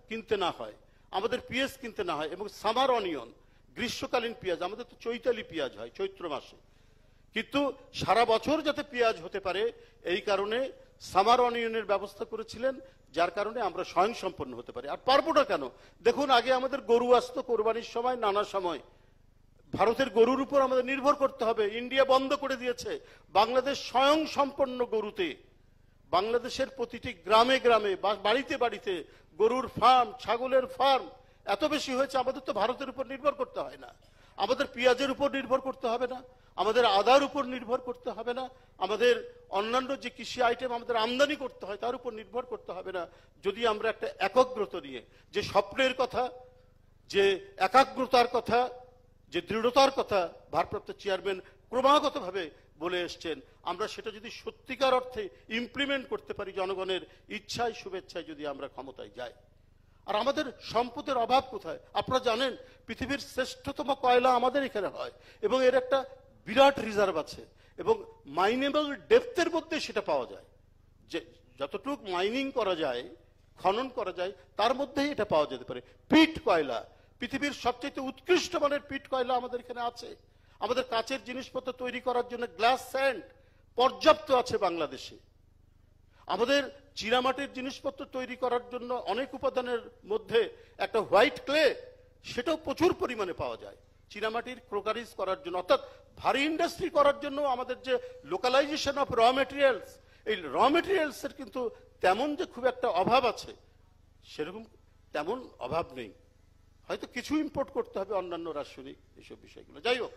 কিনতে না হয়, আমাদের পেঁয়াজ কিনতে না হয়, এবং সামার অনিয়ন গ্রীষ্মকালীন পেঁয়াজ, আমাদের তো চৈতালি পেঁয়াজ হয় চৈত্র মাসে, কিন্তু সারা বছর যাতে পেঁয়াজ হতে পারে এই কারণে সামার অনিয়নের ব্যবস্থা করেছিলেন, যার কারণে আমরা স্বয়ংসম্পন্ন হতে পারি। আর পারবো না কেন? দেখুন, আগে আমাদের গরু আসতো কোরবানির সময়, নানা সময় ভারতের গরুর উপর আমাদের নির্ভর করতে হবে, ইন্ডিয়া বন্ধ করে দিয়েছে। বাংলাদেশ স্বয়ংসম্পন্ন গরুতে, বাংলাদেশের প্রতিটি গ্রামে গ্রামে বাড়িতে বাড়িতে গরুর ফার্ম, ছাগলের ফার্ম এত বেশি হয়েছে, আমাদের তো ভারতের উপর নির্ভর করতে হয় না, আমাদের পেঁয়াজের উপর নির্ভর করতে হবে না, আমাদের আদার উপর নির্ভর করতে হবে না, আমাদের অন্যান্য যে কৃষি আইটেম আমাদের আমদানি করতে হয় তার উপর নির্ভর করতে হবে না, যদি আমরা একটা একগ্রতা নিয়ে, যে স্বপ্নের কথা, যে একাগ্রতার কথা, যে দৃঢ়তার কথা ভারপ্রাপ্ত চেয়ারম্যান ক্রমাগতভাবে বলে এসছেন, আমরা সেটা যদি সত্যিকার অর্থে ইমপ্লিমেন্ট করতে পারি, জনগণের ইচ্ছায় শুভেচ্ছায় যদি আমরা ক্ষমতায় যাই। আর আমাদের সম্পদের অভাব কোথায়? আপনারা জানেন পৃথিবীর শ্রেষ্ঠতম কয়লা আমাদের এখানে হয়, এবং এর একটা বিরাট রিজার্ভ আছে, এবং মাইনেবল ডেপথের মধ্যে সেটা পাওয়া যায়, যে যতটুকু মাইনিং করা যায়, খনন করা যায়, তার মধ্যেই এটা পাওয়া যেতে পারে। পিট কয়লা, পৃথিবীর সবচেয়ে উৎকৃষ্ট মানের পিট কয়লা আমাদের এখানে আছে। আমাদের কাচের জিনিসপত্র তৈরি করার জন্য গ্লাস স্যান্ড পর্যাপ্ত আছে বাংলাদেশে। আমাদের চীনামাটির জিনিসপত্র তৈরি করার জন্য অনেক উপাদানের মধ্যে একটা হোয়াইট ক্লে, সেটাও প্রচুর পরিমাণে পাওয়া যায় চীনামাটির ক্রোকারিজ করার জন্য। অর্থাৎ ভারী ইন্ডাস্ট্রি করার জন্য আমাদের যে লোকালাইজেশন অফ র মেটেরিয়ালস, এই র মেটেরিয়ালসের কিন্তু তেমন যে খুব একটা অভাব আছে সেরকম তেমন অভাব নেই, হয়তো কিছু ইম্পোর্ট করতে হবে অন্যান্য রাসায়নিক এইসব বিষয়গুলো। যাই হোক,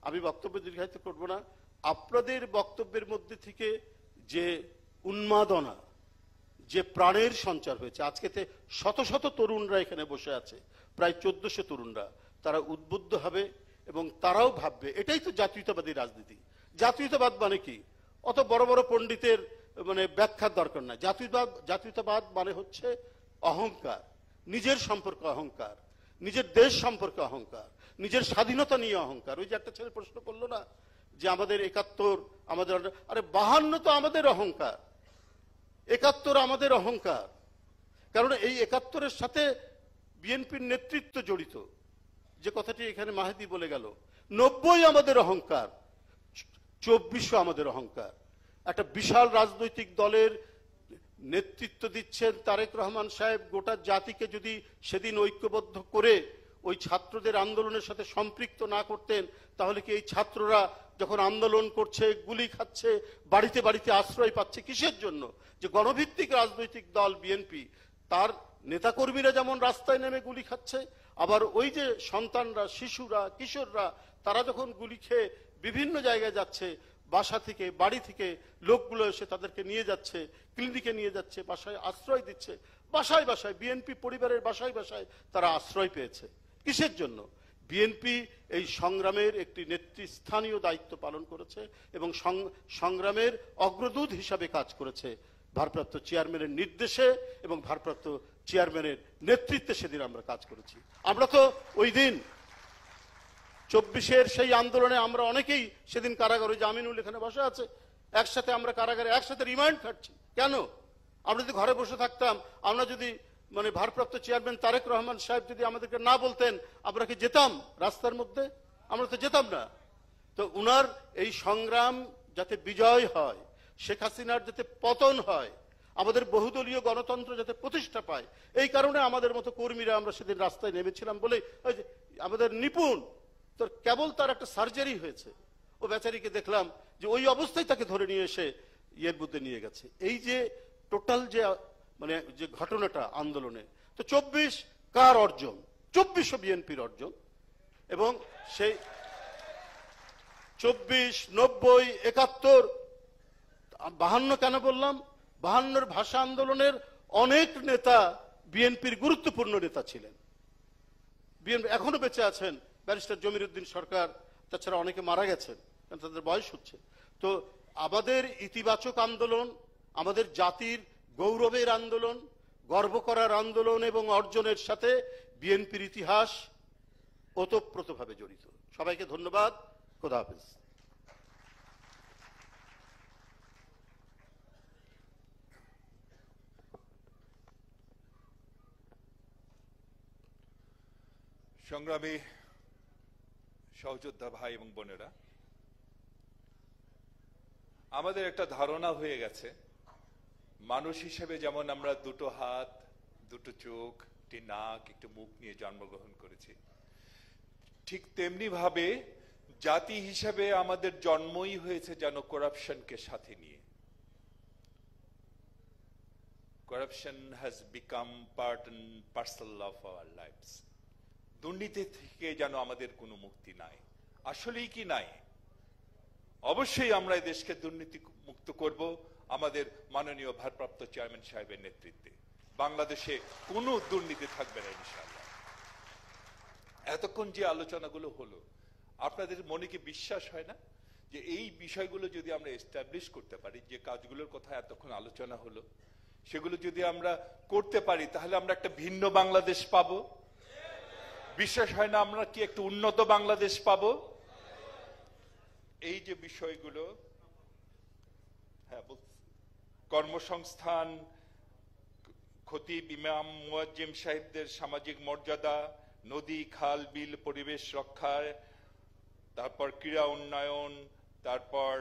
আমি বক্তব্য দীর্ঘায়িত করব না। আপনাদের বক্তব্যের মধ্যে থেকে যে উন্মাদনা, যে প্রাণের সঞ্চার হয়েছে, আজকেতে শত শত তরুণরা এখানে বসে আছে, প্রায় 1400 তরুণরা, তারা উদ্বুদ্ধ হবে এবং তারাও ভাববে এটাই তো জাতীয়তাবাদী রাজনীতি। জাতীয়তাবাদ মানে কি? অত বড় বড় পণ্ডিতের মানে ব্যাখ্যার দরকার নাই। জাতীয়তাবাদ মানে হচ্ছে অহংকার, নিজের সম্পর্কে অহংকার, নিজের দেশ সম্পর্কে অহংকার, নিজের স্বাধীনতা নিয়ে অহংকার। ওই যে একটা ছেলে প্রশ্ন করলো না যে আমাদের 71, আমাদের, আরে 52 তো আমাদের অহংকার, 71 আমাদের অহংকার। কারণ এই 71-এর সাথে বিএনপির নেতৃত্ব জড়িত, যে কথাটি এখানে মাহেদী বলে গেল। 90 আমাদের অহংকার, 24 আমাদের অহংকার। একটা বিশাল রাজনৈতিক দলের নেতৃত্ব দিচ্ছেন তারেক রহমান সাহেব, গোটা জাতিকে যদি সেদিন ঐক্যবদ্ধ করে ওই ছাত্রদের আন্দোলনের সাথে সম্পৃক্ত না করতেন, তাহলে কি এই ছাত্ররা যখন আন্দোলন করছে, গুলি খাচ্ছে, বাড়িতে বাড়িতে আশ্রয় পাচ্ছে, কিসের জন্য? যে গণভিত্তিক রাজনৈতিক দল বিএনপি, তার নেতাকর্মীরা যেমন রাস্তায় নেমে গুলি খাচ্ছে, আবার ওই যে সন্তানরা, শিশুরা, কিশোররা, তারা যখন গুলি খেয়ে বিভিন্ন জায়গায় যাচ্ছে, বাসা থেকে, বাড়ি থেকে লোকগুলো এসে তাদেরকে নিয়ে যাচ্ছে, ক্লিনিকে নিয়ে যাচ্ছে, বাসায় আশ্রয় দিচ্ছে, বাসায় বাসায় বিএনপি পরিবারের বাসায় বাসায় তারা আশ্রয় পেয়েছে। কিসের জন্য? বিএনপি এই সংগ্রামের একটি নেতৃস্থানীয় দায়িত্ব পালন করেছে এবং সংগ্রামের অগ্রদূত হিসাবে কাজ করেছে ভারপ্রাপ্ত চেয়ারম্যানের নির্দেশে এবং ভারপ্রাপ্ত চেয়ারম্যানের নেতৃত্বে। সেদিন আমরা কাজ করেছি। আমরা তো ওই দিন 24-এর সেই আন্দোলনে আমরা অনেকেই সেদিন কারাগারে, জামিনুল এখানে বসে আছে, একসাথে আমরা কারাগারে একসাথে রিমান্ড খাচ্ছি। কেন? আমরা যদি ঘরে বসে থাকতাম, আমরা যদি মানে ভারপ্রাপ্ত চেয়ারম্যান তারেক রহমান সাহেব যদি আমাদেরকে না বলতেন, আমরা কি যেতাম রাস্তার মধ্যে? আমরা তো যেতাম না। তো উনার এই সংগ্রাম যাতে বিজয় হয়, শেখ হাসিনার যাতে পতন হয়, আমাদের বহুদলীয় গণতন্ত্র যাতে প্রতিষ্ঠা পায়, এই কারণে আমাদের মতো কর্মীরা আমরা সেদিন রাস্তায় নেমেছিলাম। বলে ওই যে আমাদের নিপুণ, তোর কেবল তার একটা সার্জারি হয়েছে, ও বেচারিকে দেখলাম যে ওই অবস্থায় তাকে ধরে নিয়ে এসে ইয়ের মধ্যে নিয়ে গেছে। এই যে টোটাল যে মানে যে ঘটনাটা আন্দোলনে, তো 24 কার অর্জন? 24 বিএনপির অর্জন। এবং সেই 24, 90, 71, 52 কেন বললাম? 52-র ভাষা আন্দোলনের অনেক নেতা বিএনপির গুরুত্বপূর্ণ নেতা ছিলেন। বিএনপি এখনো বেঁচে আছেন, ব্যারিস্টার জমির উদ্দিন সরকার, তাছাড়া অনেকে মারা গেছেন কারণ তাদের বয়স হচ্ছে। তো আমাদের ইতিবাচক আন্দোলন, আমাদের জাতির গৌরবের আন্দোলন, গর্ব করার আন্দোলন এবং অর্জনের সাথে বিএনপির ইতিহাস ওতপ্রোতভাবে জড়িত। সবাইকে ধন্যবাদ। খোদা হাফেজ। সংগ্রামী সহযোদ্ধা ভাই এবং বোনেরা, আমাদের একটা ধারণা হয়ে গেছে মানুষ হিসেবে যেমন আমরা দুটো হাত, দুটো চোখ, একটি নাক, একটু মুখ নিয়ে জন্মগ্রহণ করেছি, ঠিক তেমনি ভাবে জাতি হিসেবে আমাদের জন্মই হয়েছে যেন করাপশনকে সাথে নিয়ে। Corruption has become part and parcel of our lives. দুর্নীতি থেকে যেন আমাদের কোনো মুক্তি নাই। আসলেই কি নাই? অবশ্যই আমরা এই দেশকে দুর্নীতি মুক্ত করব আমাদের মাননীয় ভারপ্রাপ্ত চেয়ারম্যান সাহেবের নেতৃত্বে। বাংলাদেশে কোনো দুর্নীতি থাকবে না ইনশাআল্লাহ। এতক্ষণ যে আলোচনাগুলো হলো, আপনাদের মনে কি বিশ্বাস হয় না যে এই বিষয়গুলো যদি আমরা এস্টাবলিশ করতে পারি, যে কাজগুলোর কথা এতক্ষণ আলোচনা হলো, সেগুলো যদি আমরা করতে পারি, তাহলে আমরা একটা ভিন্ন বাংলাদেশ পাবো? বিশ্বাস হয় না আমরা কি একটু উন্নত বাংলাদেশ পাবো? এই যে বিষয়গুলো, হ্যাঁ, কর্মসংস্থান, খতিব, ইমাম, মুয়াজ্জিম সাহেবদের সামাজিক মর্যাদা, নদী, খাল, বিল, পরিবেশ রক্ষায়, তারপর ক্রীড়া উন্নয়ন, তারপর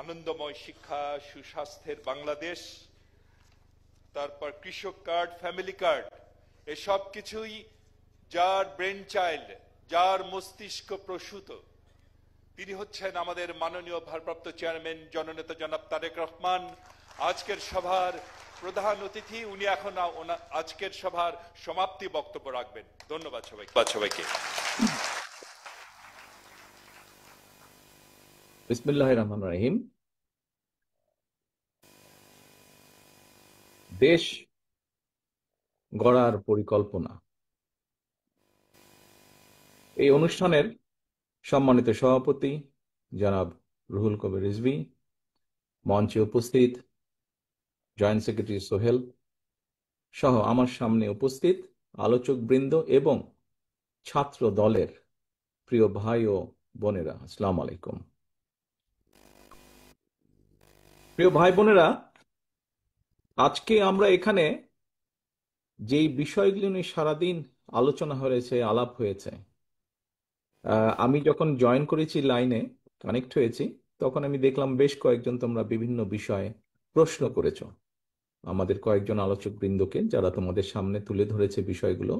আনন্দময় শিক্ষা, সুস্বাস্থ্যের বাংলাদেশ, তারপর কৃষক কার্ড, ফ্যামিলি কার্ড, এসব কিছুই যার ব্রেন চাইল্ড, যার মস্তিষ্ক প্রসূত, তিনি হচ্ছেন আমাদের মাননীয় ভারপ্রাপ্ত চেয়ারম্যান জননেতা জনাব তারেক রহমান। আজকের সভার প্রধান অতিথি উনি এখন আজকের সভার সমাপ্তি বক্তব্য রাখবেন। ধন্যবাদ সবাইকে। বিসমিল্লাহির রহমানির রহিম। দেশ গড়ার পরিকল্পনা, এই অনুষ্ঠানের সম্মানিত সভাপতি জনাব রুহুল কবির রিজভী, মঞ্চে উপস্থিত জয়েন্ট সেক্রেটারি সোহেল সহ আমার সামনে উপস্থিত আলোচক বৃন্দ এবং ছাত্র দলের প্রিয় ভাই ও বোনেরা, আসসালামু আলাইকুম। প্রিয় ভাই বোনেরা, আজকে আমরা এখানে যেই বিষয়গুলো নিয়ে সারাদিন আলোচনা হয়েছে, আলাপ হয়েছে, আমি যখন জয়েন করেছি, লাইনে কানেক্ট হয়েছি, তখন আমি দেখলাম বেশ কয়েকজন তোমরা বিভিন্ন বিষয়ে প্রশ্ন করেছো আমাদের কয়েকজন আলোচক বৃন্দকে, যারা তোমাদের সামনে তুলে ধরেছে বিষয়গুলো।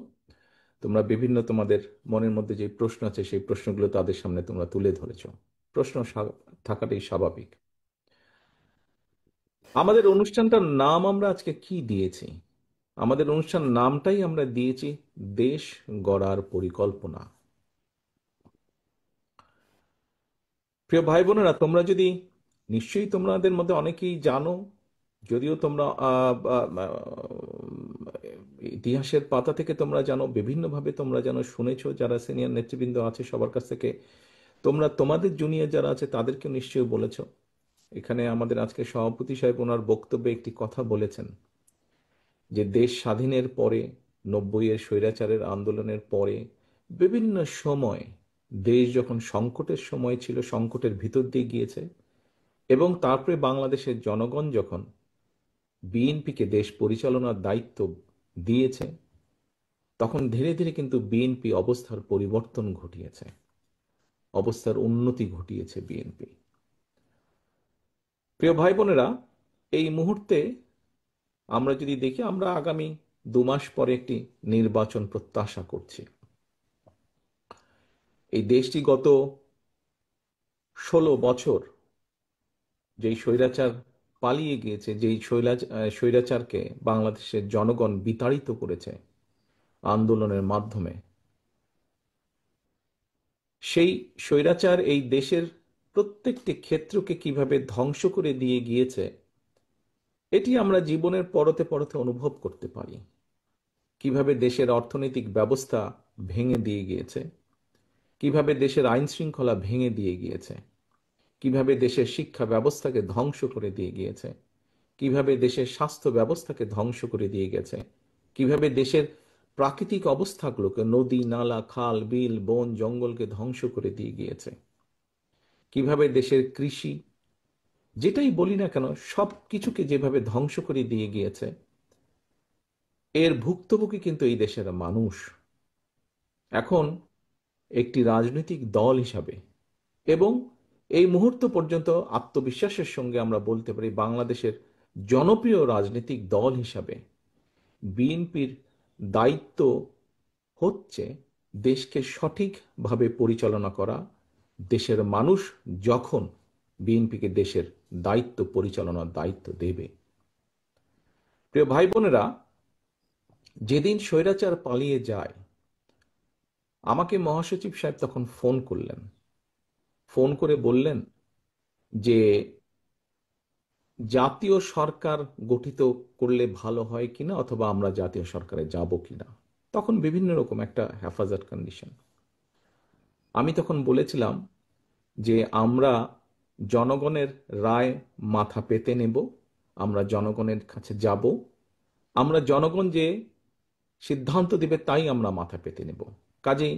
তোমরা বিভিন্ন তোমাদের মনের মধ্যে যে প্রশ্ন আছে সেই প্রশ্নগুলো তাদের সামনে তোমরা তুলে ধরেছো। প্রশ্ন থাকাটাই স্বাভাবিক। আমাদের অনুষ্ঠানটার নাম আমরা আজকে কি দিয়েছি? আমাদের অনুষ্ঠান নামটাই আমরা দিয়েছি দেশ গড়ার পরিকল্পনা। প্রিয় ভাই বোনেরা, তোমরা যদি, নিশ্চয়ই তোমাদের মধ্যে অনেকেই জানো, যদিও তোমরা ইতিহাসের পাতা থেকে তোমরা জানো, বিভিন্নভাবে তোমরা জানো, শুনেছো, যারা সিনিয়র নেতৃবৃন্দ আছে সবার কাছ থেকে তোমরা তোমাদের জুনিয়র যারা আছে তাদেরকে নিশ্চয়ই বলেছো। এখানে আমাদের আজকে সভাপতি সাহেব ওনার বক্তব্যে একটি কথা বলেছেন যে দেশ স্বাধীনের পরে, 90-এর স্বৈরাচারের আন্দোলনের পরে বিভিন্ন সময় দেশ যখন সংকটের সময় ছিল, সংকটের ভিতর দিয়ে গিয়েছে, এবং তারপরে বাংলাদেশের জনগণ যখন বিএনপিকে দেশ পরিচালনার দায়িত্ব দিয়েছে, তখন ধীরে ধীরে কিন্তু বিএনপি অবস্থার পরিবর্তন ঘটিয়েছে, অবস্থার উন্নতি ঘটিয়েছে বিএনপি। প্রিয় ভাই বোনেরা, এই মুহূর্তে আমরা যদি দেখি, আমরা আগামী 2 মাস পরে একটি নির্বাচন প্রত্যাশা করছি। এই দেশটি গত 16 বছর যেই স্বৈরাচার পালিয়ে গিয়েছে, যেই স্বৈরাচারকে বাংলাদেশের জনগণ বিতাড়িত করেছে আন্দোলনের মাধ্যমে, সেই স্বৈরাচার এই দেশের প্রত্যেকটি ক্ষেত্রকে কিভাবে ধ্বংস করে দিয়ে গিয়েছে, এটি আমরা জীবনের পরতে পরতে অনুভব করতে পারি। কিভাবে দেশের অর্থনৈতিক ব্যবস্থা ভেঙে দিয়ে গিয়েছে, কিভাবে দেশের আইন শৃঙ্খলা ভেঙে দিয়ে গিয়েছে, কিভাবে দেশের শিক্ষা ব্যবস্থাকে ধ্বংস করে দিয়ে গিয়েছে, কিভাবে দেশের স্বাস্থ্য ব্যবস্থাকে ধ্বংস করে দিয়ে গেছে, কিভাবে দেশের প্রাকৃতিক অবস্থাগুলোকে, নদী, নালা, খাল, বিল, বন, জঙ্গলকে ধ্বংস করে দিয়ে গিয়েছে, কিভাবে দেশের কৃষি, যেটাই বলি না কেন, সব কিছুকে যেভাবে ধ্বংস করে দিয়ে গিয়েছে, এর ভুক্তভোগী কিন্তু এই দেশের মানুষ। এখন একটি রাজনৈতিক দল হিসাবে এবং এই মুহূর্ত পর্যন্ত আত্মবিশ্বাসের সঙ্গে আমরা বলতে পারি বাংলাদেশের জনপ্রিয় রাজনৈতিক দল হিসাবে বিএনপির দায়িত্ব হচ্ছে দেশকে সঠিকভাবে পরিচালনা করা। দেশের মানুষ যখন বিএনপিকে দেশের দায়িত্ব পরিচালনার দায়িত্ব দেবে, প্রিয় ভাই বোনেরা, যেদিন স্বৈরাচার পালিয়ে যায় আমাকে মহাসচিব সাহেব তখন ফোন করলেন, ফোন করে বললেন যে জাতীয় সরকার গঠিত করলে ভালো হয় কিনা অথবা আমরা জাতীয় সরকারে যাব কিনা। তখন বিভিন্ন রকম একটা হেফাজত কন্ডিশন। আমি তখন বলেছিলাম যে আমরা জনগণের রায় মাথা পেতে নেব, আমরা জনগণের কাছে যাব, আমরা জনগণ যে সিদ্ধান্ত দিবে তাই আমরা মাথা পেতে নেব। কাজেই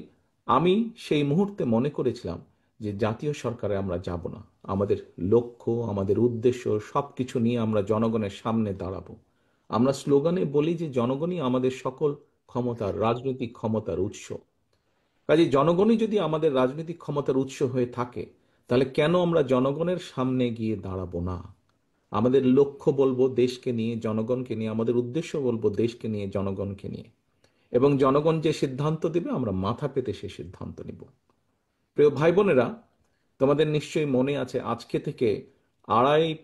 আমি সেই মুহূর্তে মনে করেছিলাম যে জাতীয় সরকারে আমরা যাব না, আমাদের লক্ষ্য আমাদের উদ্দেশ্য সবকিছু নিয়ে আমরা জনগণের সামনে দাঁড়াবো। আমরা স্লোগানে বলি যে জনগণই আমাদের সকল ক্ষমতার রাজনৈতিক ক্ষমতার উৎস। কাজে জনগণই যদি আমাদের রাজনৈতিক ক্ষমতার উৎস হয়ে থাকে তাহলে কেন আমরা জনগণের সামনে গিয়ে দাঁড়াবো না? আমাদের লক্ষ্য বলবো দেশকে নিয়ে জনগণকে নিয়ে, আমাদের উদ্দেশ্য বলবো দেশকে নিয়ে জনগণকে নিয়ে, এবং জনগণ যে সিদ্ধান্ত দিবে আমরা মাথা পেতে সে সিদ্ধান্ত নিব। প্রিয় ভাই বোনেরা, তোমাদের নিশ্চয়ই মনে আছে আজকে থেকে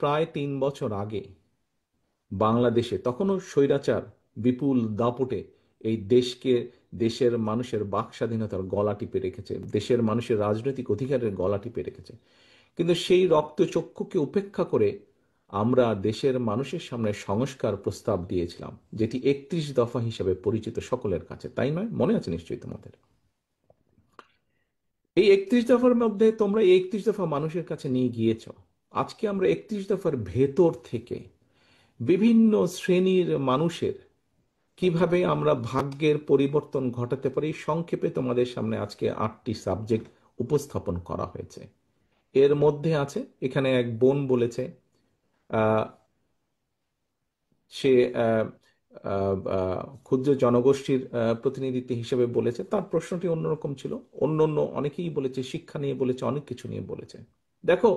প্রায় 3 বছর আগে বাংলাদেশে তখনও স্বৈরাচার বিপুল দাপটে এই দেশকে, দেশের মানুষের বাক স্বাধীনতার গলা টিপে রেখেছে, দেশের মানুষের রাজনৈতিক অধিকারের গলা টিপে রেখেছে। কিন্তু সেই রক্তচক্ষুকে উপেক্ষা করে আমরা দেশের মানুষের সামনে সংস্কার প্রস্তাব দিয়েছিলাম, যেটি 31 দফা হিসেবে পরিচিত সকলের কাছে, তাই নয়? মনে আছে নিশ্চয়ই তোমাদের। এই 31 দফার মধ্যে তোমরা এই 31 দফা মানুষের কাছে নিয়ে গিয়েছ। আজকে আমরা 31 দফার ভেতর থেকে বিভিন্ন শ্রেণীর মানুষের কিভাবে আমরা ভাগ্যের পরিবর্তন ঘটাতে পারি সংক্ষেপে তোমাদের সামনে আজকে 8টি সাবজেক্ট উপস্থাপন করা হয়েছে। এর মধ্যে আছে, এখানে এক বোন বলেছে আহ, সে ক্ষুদ্র জনগোষ্ঠীর প্রতিনিধিত্ব হিসেবে বলেছে, তার প্রশ্নটি অন্যরকম ছিল। অন্য অন্য অনেকেই বলেছে, শিক্ষা নিয়ে বলেছে, অনেক কিছু নিয়ে বলেছে। দেখো,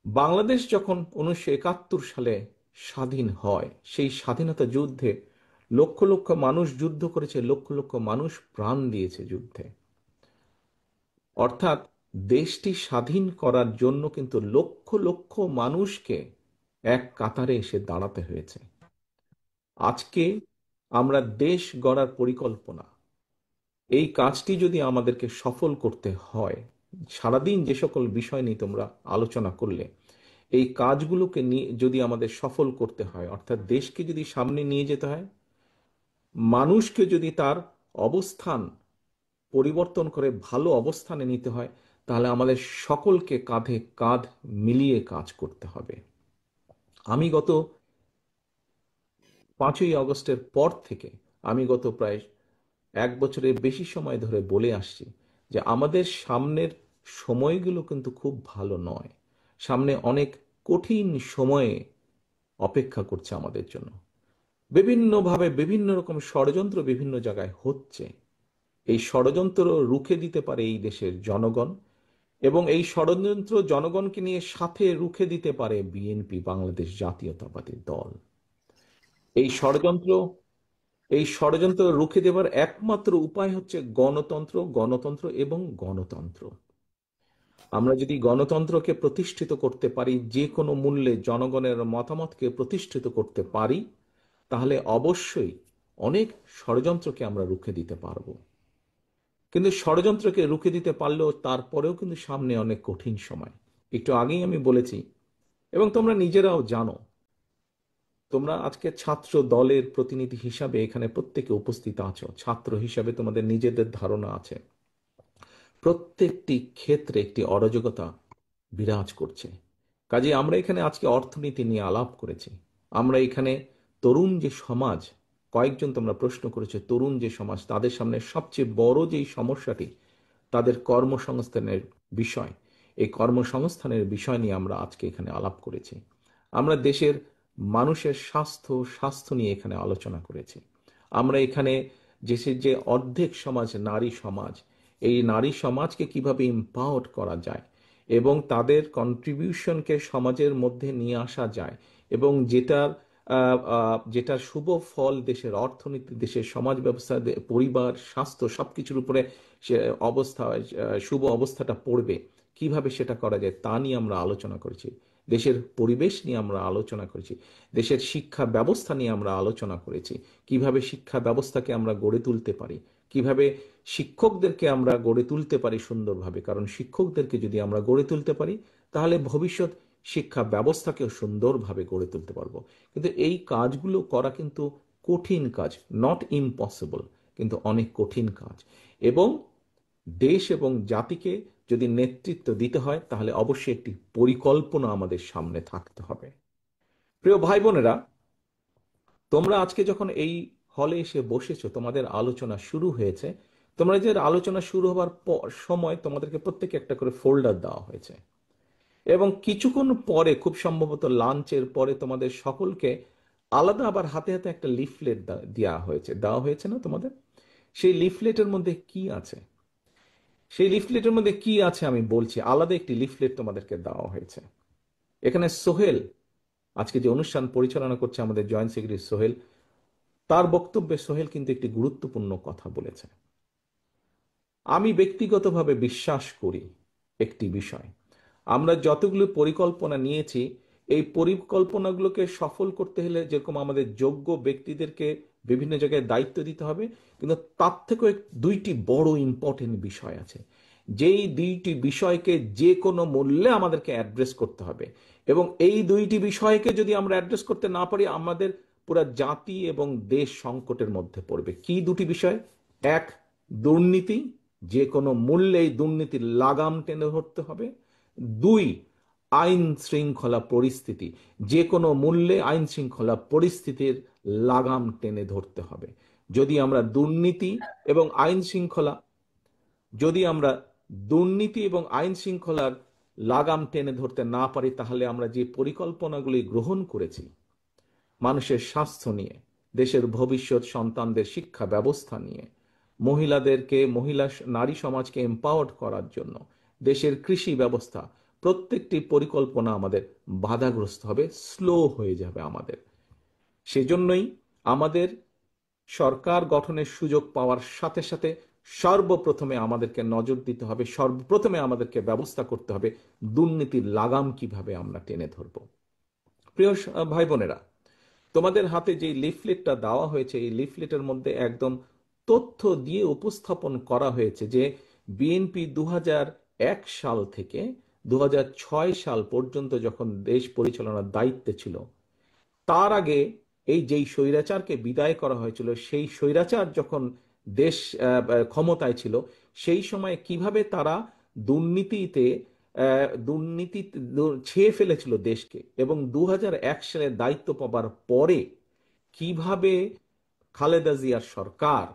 বাংলাদেশ যখন 1971 সালে স্বাধীন হয়, সেই স্বাধীনতা যুদ্ধে লক্ষ লক্ষ মানুষ যুদ্ধ করেছে, লক্ষ লক্ষ মানুষ প্রাণ দিয়েছে যুদ্ধে। অর্থাৎ দেশটি স্বাধীন করার জন্য কিন্তু লক্ষ লক্ষ মানুষকে এক কাতারে এসে দাঁড়াতে হয়েছে। আজকে আমরা দেশ গড়ার পরিকল্পনা, এই কাজটি যদি আমাদেরকে সফল করতে হয়, সারাদিন যে সকল বিষয় নিয়ে তোমরা আলোচনা করলে, এই কাজগুলোকে নিয়ে যদি আমাদের সফল করতে হয়, অর্থাৎ দেশকে যদি সামনে নিয়ে যেতে হয়, মানুষকে যদি তার অবস্থান পরিবর্তন করে ভালো অবস্থানে নিতে হয়, তাহলে আমাদের সকলকে কাঁধে কাঁধ মিলিয়ে কাজ করতে হবে। আমি গত 5ই আগস্টের পর থেকে আমি গত প্রায় 1 বছরের বেশি সময় ধরে বলে আসছি যে আমাদের সামনের সময়গুলো কিন্তু খুব ভালো নয়। সামনে অনেক কঠিন সময়ে অপেক্ষা করছে আমাদের জন্য। বিভিন্নভাবে বিভিন্ন রকম ষড়যন্ত্র বিভিন্ন জায়গায় হচ্ছে। এই ষড়যন্ত্র রুখে দিতে পারে এই দেশের জনগণ, এবং এই ষড়যন্ত্র জনগণকে নিয়ে সাথে রুখে দিতে পারে বিএনপি, বাংলাদেশ জাতীয়তাবাদী দল। এই ষড়যন্ত্র এই ষড়যন্ত্র রুখে দেবার একমাত্র উপায় হচ্ছে গণতন্ত্র, গণতন্ত্র এবং গণতন্ত্র। আমরা যদি গণতন্ত্রকে প্রতিষ্ঠিত করতে পারি, যে কোনো মূল্যে জনগণের মতামতকে প্রতিষ্ঠিত করতে পারি, তাহলে অবশ্যই অনেক ষড়যন্ত্রকে আমরা রুখে দিতে পারবো। কিন্তু ষড়যন্ত্রকে রুখে দিতে পারলেও তারপরেও কিন্তু সামনে অনেক কঠিন সময়। একটু আগেই আমি বলেছি, এবং তোমরা নিজেরাও জানো, তোমরা আজকে ছাত্র দলের প্রতিনিধি হিসাবে এখানে প্রত্যেকে উপস্থিত আছো, ছাত্র হিসাবে তোমাদের নিজেদের ধারণা আছে। প্রত্যেকটি ক্ষেত্রে একটি অরাজকতা বিরাজ করছে। কাজে আমরা এখানে আজকে অর্থনীতি নিয়ে আলাপ করেছি। আমরা এখানে তরুণ যে সমাজ, কয়েকজন তোমরা প্রশ্ন করেছো, তরুণ যে সমাজ, তাদের সামনে সবচেয়ে বড় যেই সমস্যাটি তাদের কর্মসংস্থানের বিষয়, এই কর্মসংস্থানের বিষয় নিয়ে আমরা আজকে এখানে আলাপ করেছি। আমরা দেশের মানুষের স্বাস্থ্য নিয়ে এখানে আলোচনা করেছি। আমরা এখানে দেশের যে অর্ধেক সমাজ নারী সমাজ, এই নারী সমাজকে কিভাবে এম্পাওয়ার করা যায় এবং তাদের কন্ট্রিবিউশনকে সমাজের মধ্যে নিয়ে আসা যায়, এবং যেটার শুভ ফল দেশের অর্থনীতি, দেশের সমাজ ব্যবস্থা, পরিবার, স্বাস্থ্য সবকিছুর উপরে সে অবস্থা, শুভ অবস্থাটা পড়বে, কিভাবে সেটা করা যায় তা নিয়ে আমরা আলোচনা করেছি। দেশের পরিবেশ নিয়ে আমরা আলোচনা করেছি, দেশের শিক্ষা ব্যবস্থা নিয়ে আমরা আলোচনা করেছি, কিভাবে শিক্ষা ব্যবস্থাকে আমরা গড়ে তুলতে পারি, কিভাবে শিক্ষকদেরকে আমরা গড়ে তুলতে পারি সুন্দরভাবে, কারণ শিক্ষকদেরকে যদি আমরা গড়ে তুলতে পারি তাহলে ভবিষ্যৎ শিক্ষা ব্যবস্থাকেও সুন্দরভাবে গড়ে তুলতে পারবো। কিন্তু এই কাজগুলো করা কিন্তু কঠিন কাজ, নট ইম্পসিবল, কিন্তু অনেক কঠিন কাজ। এবং দেশ এবং জাতিকে যদি নেতৃত্ব দিতে হয় তাহলে অবশ্যই একটি পরিকল্পনা আমাদের সামনে থাকতে হবে। প্রিয় ভাই বোনেরা, তোমরা আজকে যখন এই হলে এসে বসেছো, তোমাদের আলোচনা শুরু হয়েছে, তোমরা যে আলোচনা শুরু হবার সময় তোমাদেরকে প্রত্যেকে একটা করে ফোল্ডার দেওয়া হয়েছে, এবং কিছুক্ষণ পরে, খুব সম্ভবত লাঞ্চের পরে, তোমাদের সকলকে আলাদা আবার হাতে হাতে একটা লিফলেট দেওয়া হয়েছে না তোমাদের? সেই লিফলেটের মধ্যে কি আছে? সেই লিফলেটের মধ্যে কি আছে আমি বলছি। আলাদা একটি লিফলেট তোমাদেরকে দেওয়া হয়েছে। এখানে সোহেল, আজকে যে অনুষ্ঠান পরিচালনা করছে আমাদের জয়েন্ট সেক্রেটারি সোহেল, তার বক্তব্যে সোহেল কিন্তু একটি গুরুত্বপূর্ণ কথা বলেছে। আমি ব্যক্তিগতভাবে বিশ্বাস করি একটি বিষয়, আমরা যতগুলো পরিকল্পনা নিয়েছি, এই পরিকল্পনাগুলোকে সফল করতে হলে যেরকম আমাদের যোগ্য ব্যক্তিদেরকে বিভিন্ন জায়গায় দায়িত্ব দিতে হবে, কিন্তু তার থেকেও দুইটি বড় ইম্পর্টেন্ট বিষয় আছে, যেই দুইটি বিষয়কে যে কোনো মূল্যে আমাদেরকে অ্যাড্রেস করতে হবে। এবং এই দুইটি বিষয়কে যদি আমরা অ্যাড্রেস করতে না পারি, আমাদের পুরো জাতি এবং দেশ সংকটের মধ্যে পড়বে। কি দুটি বিষয়? এক, দুর্নীতি, যে কোনো মূল্যে এই দুর্নীতির লাগাম টেনে ধরতে হবে। দুই, আইন শৃঙ্খলা পরিস্থিতি, যে কোনো মূল্যে আইন শৃঙ্খলা পরিস্থিতির লাগাম টেনে ধরতে হবে। যদি আমরা দুর্নীতি এবং আইন শৃঙ্খলা যদি আমরা দুর্নীতি এবং আইন শৃঙ্খলার লাগাম টেনে ধরতে না পারি, তাহলে আমরা যে পরিকল্পনাগুলি গ্রহণ করেছি মানুষের স্বাস্থ্য নিয়ে, দেশের ভবিষ্যৎ সন্তানদের শিক্ষা ব্যবস্থা নিয়ে, নারী সমাজকে এম্পাওয়ার্ড করার জন্য, দেশের কৃষি ব্যবস্থা, প্রত্যেকটি পরিকল্পনা আমাদের বাধাগ্রস্ত হবে, স্লো হয়ে যাবে আমাদের। সেজন্যই আমাদের সরকার গঠনের সুযোগ পাওয়ার সাথে সাথে সর্বপ্রথমে আমাদেরকে নজর দিতে হবে, সর্বপ্রথমে আমাদেরকে ব্যবস্থা করতে হবে দুর্নীতির লাগাম কিভাবে আমরা টেনে ধরব। প্রিয় ভাই বোনেরা, তোমাদের হাতে যে লিফলেটটা দেওয়া হয়েছে, এই লিফলেটের মধ্যে একদম তথ্য দিয়ে উপস্থাপন করা হয়েছে যে বিএনপি 2001 সাল থেকে 2006 সাল পর্যন্ত যখন দেশ পরিচালনার দায়িত্বে ছিল, তার আগে যেই স্বৈরাচারকে বিদায় করা হয়েছিল, সেই স্বৈরাচার যখন দেশ ক্ষমতায় ছিল, সেই সময় কিভাবে তারা দুর্নীতিতে দুর্নীতি ছেয়ে ফেলেছিল দেশকে, এবং 2001 সালে দায়িত্ব পাবার পরে কিভাবে খালেদা জিয়ার সরকার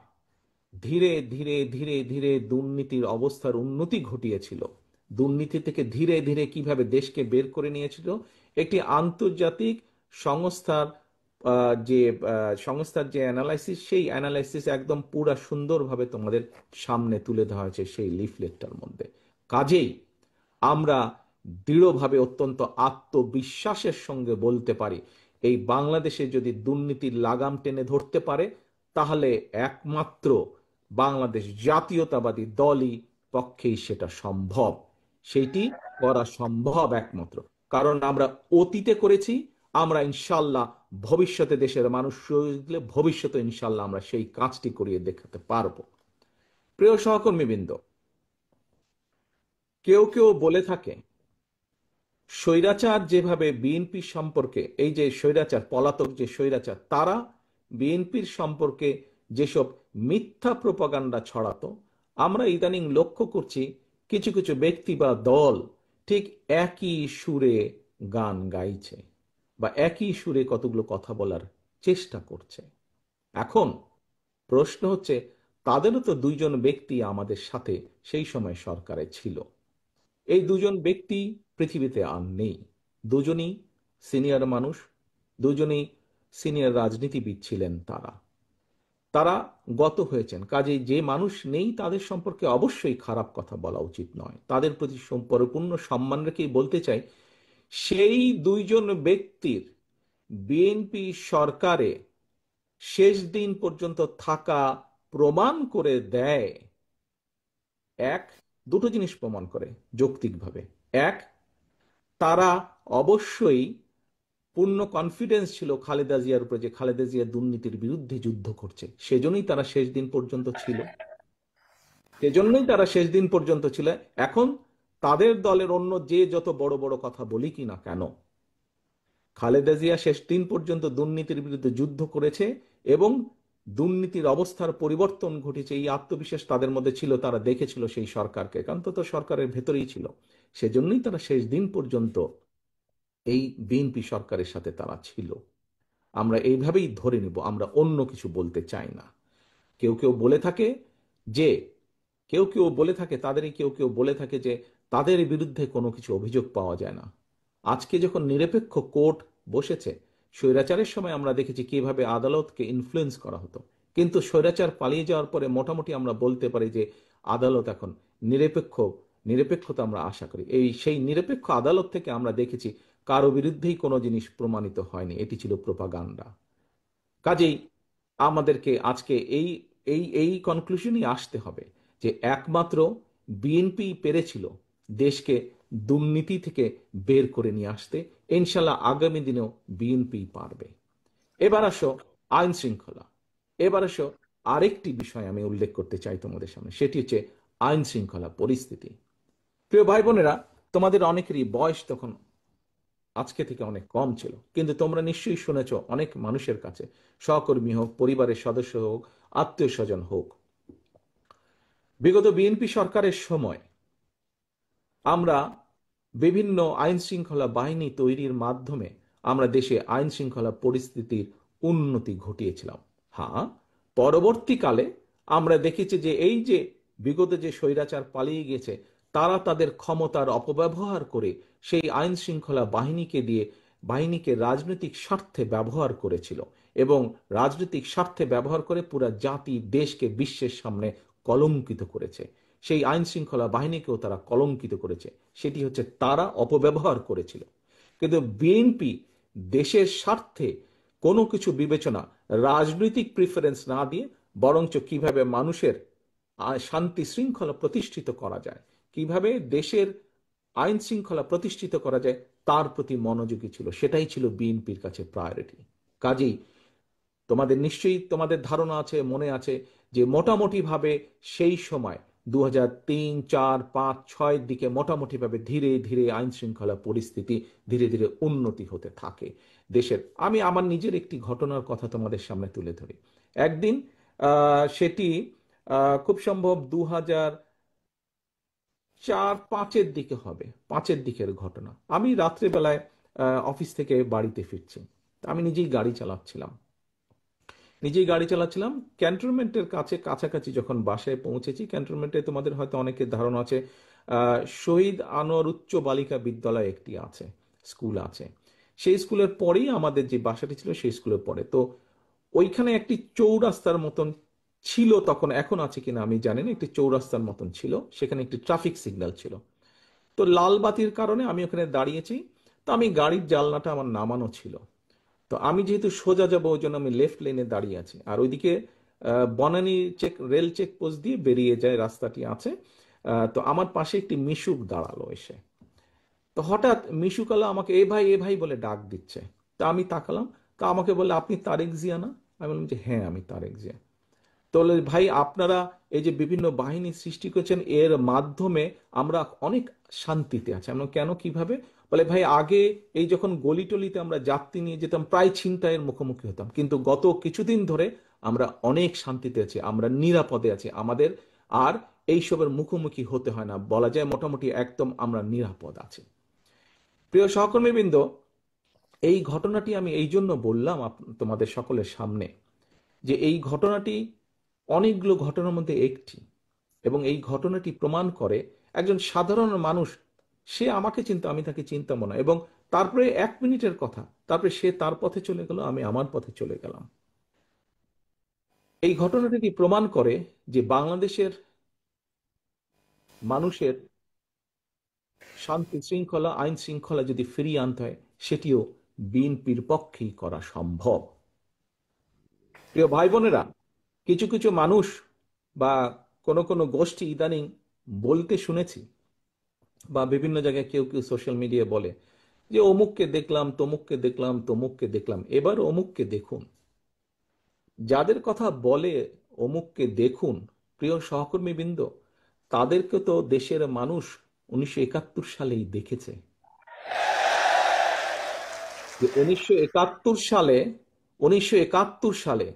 ধীরে ধীরে ধীরে ধীরে দুর্নীতির অবস্থার উন্নতি ঘটিয়েছিল, দুর্নীতি থেকে ধীরে ধীরে কিভাবে দেশকে বের করে নিয়েছিল, একটি আন্তর্জাতিক সংস্থার যে অ্যানালাইসিস, সেই অ্যানালাইসিস একদম পুরা সুন্দরভাবে তোমাদের সামনে তুলে দেওয়া হয়েছে সেই লিফলেটটার মধ্যে। কাজেই আমরা দৃঢ়ভাবে, অত্যন্ত আত্মবিশ্বাসের সঙ্গে বলতে পারি, এই বাংলাদেশে যদি দুর্নীতির লাগাম টেনে ধরতে পারে, তাহলে একমাত্র বাংলাদেশ জাতীয়তাবাদী দলই পক্ষেই সেটা সম্ভব। সেটি করা সম্ভব একমাত্র কারণ আমরা অতীতে করেছি, আমরা ইনশাল্লাহ ভবিষ্যতে দেশের মানুষ ভবিষ্যতে ইনশাল্লাহ আমরা সেই কাজটি করিয়ে দেখাতে পারবো। প্রিয় সহকর্মীবৃন্দ, কেউ কেউ বলে থাকে স্বৈরাচার যেভাবে বিএনপি সম্পর্কে, এই যে স্বৈরাচার, পলাতক যে স্বৈরাচার, তারা বিএনপির সম্পর্কে যেসব মিথ্যা প্রপাগান্ডা ছড়াতো, আমরা ইদানিং লক্ষ্য করছি কিছু কিছু ব্যক্তি বা দল ঠিক একই সুরে গান গাইছে বা একই সুরে কতগুলো কথা বলার চেষ্টা করছে। এখন প্রশ্ন হচ্ছে, তাদেরও তো দুইজন ব্যক্তি আমাদের সাথে সেই সময় সরকারে ছিল। এই দুজন ব্যক্তি পৃথিবীতে আর নেই। দুজনই সিনিয়র মানুষ, দুজনই সিনিয়র রাজনীতিবিদ ছিলেন তারা। তারা গত হয়েছেন। কাজেই যে মানুষ নেই তাদের সম্পর্কে অবশ্যই খারাপ কথা বলা উচিত নয়, তাদের প্রতি পরিপূর্ণ সম্মান রেখেই বলতে চাই, সেই দুইজন ব্যক্তির বিএনপি সরকারে শেষ দিন পর্যন্ত থাকা প্রমাণ করে দেয়, এক, দুটো জিনিস প্রমাণ করে যৌক্তিকভাবে। এক, তারা অবশ্যই পূর্ণ কনফিডেন্স ছিল খালেদা জিয়ার উপরে যে খালেদা জিয়া দুর্নীতির বিরুদ্ধে যুদ্ধ করছে, সেজন্যই তারা শেষ দিন পর্যন্ত ছিল, সেজন্যই তারা শেষ দিন পর্যন্ত ছিল। এখন তাদের দলের অন্য যে যত বড় বড় কথা বলি কি না কেন, খালেদা জিয়া শেষ দিন পর্যন্ত দুর্নীতির বিরুদ্ধে যুদ্ধ করেছে এবং দুর্নীতির অবস্থার পরিবর্তন ঘটেছে, এই আত্মবিশ্বাস তাদের মধ্যে ছিল। তারা দেখেছিল সেই সরকারকে, কারণ তো সরকারের ভেতরেই ছিল, সেজন্যই তারা শেষ দিন পর্যন্ত এই বিএনপি সরকারের সাথে তারা ছিল। আমরা এইভাবেই ধরে নিব, আমরা অন্য কিছু বলতে চাই না। কেউ কেউ বলে থাকে যে কেউ কেউ বলে থাকে যে তাদের বিরুদ্ধে কোনো কিছু অভিযোগ পাওয়া যায় না। আজকে যখন নিরপেক্ষ কোর্ট বসেছে, স্বৈরাচারের সময় আমরা দেখেছি কিভাবে আদালতকে ইনফ্লুয়েন্স করা হতো, কিন্তু স্বৈরাচার পালিয়ে যাওয়ার পরে মোটামুটি আমরা বলতে পারি যে আদালত এখন নিরপেক্ষতা আমরা আশা করি। সেই নিরপেক্ষ আদালত থেকে আমরা দেখেছি কারো বিরুদ্ধেই কোনো জিনিস প্রমাণিত হয়নি, এটি ছিল প্রোপাগান্ডা। কাজেই আমাদেরকে আজকে এই এই এই কনক্লুশনই আসতে হবে যে একমাত্র বিএনপি পেরেছিল দেশকে দুর্নীতি থেকে বের করে নিয়ে আসতে। ইনশাল্লাহ আগামী দিনেও বিএনপি পারবে। এবার আসো আইন শৃঙ্খলা। এবার আসো আরেকটি বিষয় আমি উল্লেখ করতে চাই তোমাদের সামনে, সেটি হচ্ছে আইন শৃঙ্খলা পরিস্থিতি। প্রিয় ভাই বোনেরা, তোমাদের অনেকেরই বয়স তখন আজকে থেকে অনেক কম ছিল, কিন্তু তোমরা নিশ্চয়ই শুনেছ অনেক মানুষের কাছে, সহকর্মী হোক, পরিবারের সদস্য হোক, আত্মীয় স্বজন হোক, বিগত বিএনপি সরকারের সময় আমরা বিভিন্ন আইন শৃঙ্খলা বাহিনী তৈরির মাধ্যমে আমরা দেশে আইন শৃঙ্খলা পরিস্থিতির উন্নতি ঘটিয়েছিলাম। হ্যাঁ, পরবর্তীকালে আমরা দেখেছি যে এই যে বিগত যে স্বৈরাচার পালিয়ে গেছে, তারা তাদের ক্ষমতার অপব্যবহার করে সেই আইন শৃঙ্খলা বাহিনীকে রাজনৈতিক স্বার্থে ব্যবহার করেছিল এবং রাজনৈতিক স্বার্থে ব্যবহার করে পুরা জাতি দেশকে বিশ্বের সামনে কলঙ্কিত করেছে। সেই আইন শৃঙ্খলা বাহিনীকেও তারা কলঙ্কিত করেছে, সেটি হচ্ছে তারা অপব্যবহার করেছিল। কিন্তু বিএনপি দেশের স্বার্থে কোনো কিছু বিবেচনা, রাজনৈতিক প্রিফারেন্স না দিয়ে বরঞ্চ কিভাবে মানুষের শান্তি শৃঙ্খলা প্রতিষ্ঠিত করা যায়, কিভাবে দেশের আইন শৃঙ্খলা প্রতিষ্ঠিত করা যায়, তার প্রতি মনোযোগী ছিল। সেটাই ছিল বিএনপির কাছে প্রায়োরিটি। কাজেই তোমাদের নিশ্চয়ই তোমাদের ধারণা আছে, মনে আছে যে মোটামুটি ভাবে সেই সময় 2003, 4, 5, 6 দিকে মোটামুটি ভাবে ধীরে ধীরে আইন শৃঙ্খলা পরিস্থিতি ধীরে ধীরে উন্নতি হতে থাকে দেশের। আমি আমার নিজের একটি ঘটনার কথা তোমাদের সামনে তুলে ধরি। একদিন সেটি খুব সম্ভব 2004-5 দিকে হবে, 5 দিকের ঘটনা। আমি রাত্রেবেলায় অফিস থেকে বাড়িতে ফিরছি, আমি নিজেই গাড়ি চালাচ্ছিলাম ক্যান্টনমেন্টের কাছাকাছি যখন বাসায় পৌঁছেছি। ক্যান্টনমেন্টে তোমাদের হয়তো অনেকের ধারণা আছে, শহীদ আনোয়ার উচ্চ বালিকা বিদ্যালয় একটি আছে, স্কুল আছে। সেই স্কুলের পরেই আমাদের যে বাসাটি ছিল, সেই স্কুলের পরে। তো ওইখানে একটি চৌরাস্তার মতন ছিল তখন, এখন আছে কিনা আমি জানি না, একটি চৌরাস্তার মতন ছিল, সেখানে একটি ট্রাফিক সিগন্যাল ছিল। তো লাল বাতির কারণে আমি ওখানে দাঁড়িয়েছি। তো আমি গাড়ির জানলাটা আমার নামানো ছিল, তো আমি যেহেতু সোজা যাবো ওই জন্য আমি লেফট লেনে দাঁড়িয়ে আছি, আর ওইদিকে বনানী রেল চেক পোস্ট দিয়ে বেরিয়ে যায় রাস্তাটি আছে। তো আমার পাশে একটি মিশুক দাঁড়ালো এসে। তো হঠাৎ মিশুকালা আমাকে এ ভাই বলে ডাক দিচ্ছে। তা আমি তাকালাম, তা আমাকে বলে, আপনি তারেক জিয়া না? আমি বললাম যে হ্যাঁ, আমি তারেক জিয়া। তো ভাই, আপনারা এই যে বিভিন্ন বাহিনী সৃষ্টি করেছেন, এর মাধ্যমে আমরা অনেক শান্তিতে আছি। আমরা কেন, কিভাবে? বলে ভাই, আগে এই যখন গলি টলিতে আমরা যাত্রী নিয়ে যেতাম প্রায় ছিনতাইয়ের মুখোমুখি হতাম, কিন্তু গত কিছুদিন ধরে আমরা অনেক শান্তিতে আছি, আমরা নিরাপদে আছি, আমাদের আর এইসবের মুখোমুখি হতে হয় না, বলা যায় মোটামুটি একদম আমরা নিরাপদ আছি। প্রিয় সহকর্মীবৃন্দ, এই ঘটনাটি আমি এই জন্য বললাম তোমাদের সকলের সামনে, যে এই ঘটনাটি অনেকগুলো ঘটনার মধ্যে একটি, এবং এই ঘটনাটি প্রমাণ করে একজন সাধারণ মানুষ, সে আমাকে চিন্তা, আমি তাকে চিন্তাম না, এবং তারপরে 1 মিনিটের কথা, তারপরে সে তার পথে চলে গেল, আমি আমার পথে চলে গেলাম। এই ঘটনাটি প্রমাণ করে যে বাংলাদেশের মানুষের শান্তি শৃঙ্খলা, আইন শৃঙ্খলা যদি ফিরিয়ে আনতে হয়, সেটিও বিএনপির পক্ষেই করা সম্ভব। প্রিয় ভাই বোনেরা, কিছু কিছু মানুষ বা কোন কোন গোষ্ঠী ইদানিং বলতে শুনেছি, বা বিভিন্ন জায়গায় কেউ কেউ সোশ্যাল মিডিয়ায় বলে যে অমুককে দেখলাম, তমুককে দেখলাম, তমুককে দেখলাম। এবার অমুককে দেখুন। যাদের কথা বলে অমুককে দেখুন, প্রিয় সহকর্মীবৃন্দ, তাদেরকে তো দেশের মানুষ 1971 সালেই দেখেছে। যে 1971 সালে